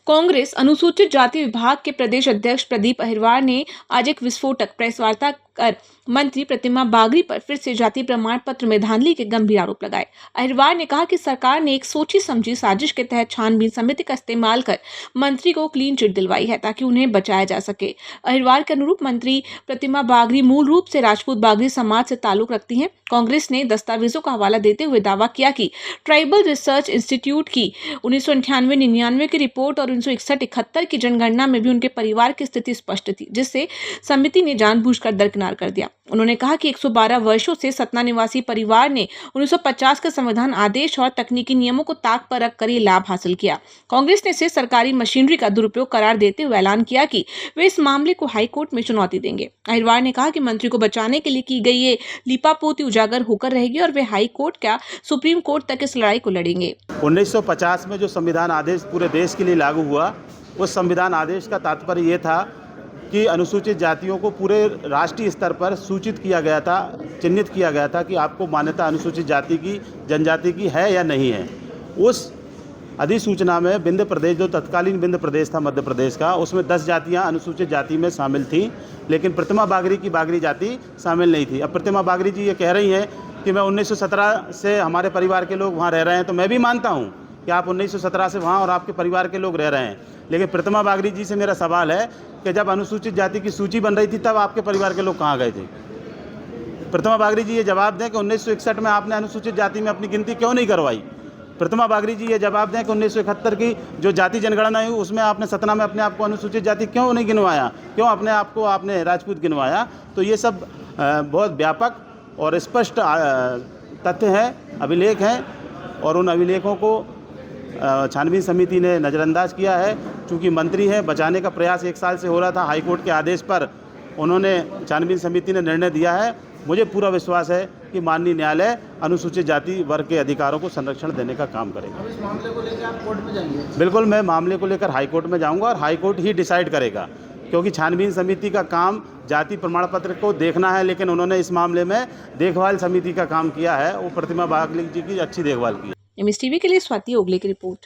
कांग्रेस अनुसूचित जाति विभाग के प्रदेश अध्यक्ष प्रदीप अहिरवार ने आज एक विस्फोटक प्रेस वार्ता कर मंत्री प्रतिमा बागरी पर फिर से जाति प्रमाण पत्र में धांधली के गंभीर आरोप लगाए। अहिरवार ने कहा कि सरकार ने एक सोची समझी साजिश के तहत छानबीन समिति का इस्तेमाल कर मंत्री को क्लीन चिट दिलवाई है ताकि उन्हें बचाया जा सके। अहिरवार के अनुरूप मंत्री प्रतिमा बागरी मूल रूप से राजपूत बागरी समाज से ताल्लुक रखती हैं। कांग्रेस ने दस्तावेजों का हवाला देते हुए दावा किया कि ट्राइबल रिसर्च इंस्टीट्यूट की 1998-99 की रिपोर्ट और 1961-71 की जनगणना में भी उनके परिवार की स्थिति स्पष्ट थी, जिससे समिति ने जानबूझकर दरकिनार कर दिया। उन्होंने कहा कि 112 वर्षों से सतना निवासी परिवार ने 1950 के संविधान आदेश और तकनीकी नियमों को ताक पर रखकर ये लाभ हासिल किया। कांग्रेस ने इसे सरकारी मशीनरी का दुरुपयोग करार देते हुए ऐलान किया कि वे इस मामले को हाई कोर्ट में चुनौती देंगे। अहिरवार ने कहा कि मंत्री को बचाने के लिए की गई ये लीपापोती उजागर होकर रहेगी और वे हाई कोर्ट क्या सुप्रीम कोर्ट तक इस लड़ाई को लड़ेंगे। 1950 में जो संविधान आदेश पूरे देश के लिए लागू हुआ, उस संविधान आदेश का तात्पर्य ये था कि अनुसूचित जातियों को पूरे राष्ट्रीय स्तर पर सूचित किया गया था, चिन्हित किया गया था कि आपको मान्यता अनुसूचित जाति की, जनजाति की है या नहीं है। उस अधिसूचना में विंध्य प्रदेश, जो तत्कालीन विंध्य प्रदेश था मध्य प्रदेश का, उसमें 10 जातियां अनुसूचित जाति में शामिल थीं, लेकिन प्रतिमा बागरी की बागरी जाति शामिल नहीं थी। अब प्रतिमा बागरी जी ये कह रही हैं कि मैं 1917 से हमारे परिवार के लोग वहाँ रह रहे हैं, तो मैं भी मानता हूँ कि आप 1917 से वहाँ और आपके परिवार के लोग रह रहे हैं, लेकिन प्रतिमा बागरी जी से मेरा सवाल है कि जब अनुसूचित जाति की सूची बन रही थी तब आपके परिवार के लोग कहाँ गए थे? प्रतिमा बागरी जी ये जवाब दें कि 1961 में आपने अनुसूचित जाति में अपनी गिनती क्यों नहीं करवाई? प्रतिमा बागरी जी ये जवाब दें कि 1971 की जो जाति जनगणना हुई उसमें आपने सतना में अपने आप को अनुसूचित जाति क्यों नहीं गिनवाया? क्यों अपने आप को आपने राजपूत गिनवाया? तो ये सब बहुत व्यापक और स्पष्ट तथ्य हैं, अभिलेख हैं, और उन अभिलेखों को छानबीन समिति ने नज़रअंदाज किया है। चूँकि मंत्री हैं, बचाने का प्रयास 1 साल से हो रहा था, हाईकोर्ट के आदेश पर उन्होंने छानबीन समिति ने निर्णय दिया है। मुझे पूरा विश्वास है कि माननीय न्यायालय अनुसूचित जाति वर्ग के अधिकारों को संरक्षण देने का काम करेगा। अब इस मामले को लेकर आप कोर्ट में जाएंगे? बिल्कुल, मैं मामले को लेकर हाईकोर्ट में जाऊंगा और हाईकोर्ट ही डिसाइड करेगा, क्योंकि छानबीन समिति का काम जाति प्रमाण पत्र को देखना है, लेकिन उन्होंने इस मामले में देखभाल समिति का काम किया है। वो प्रतिमा बागरी जी की अच्छी देखभाल की है। एमएस टीवी के लिए स्वाति ओगले की रिपोर्ट।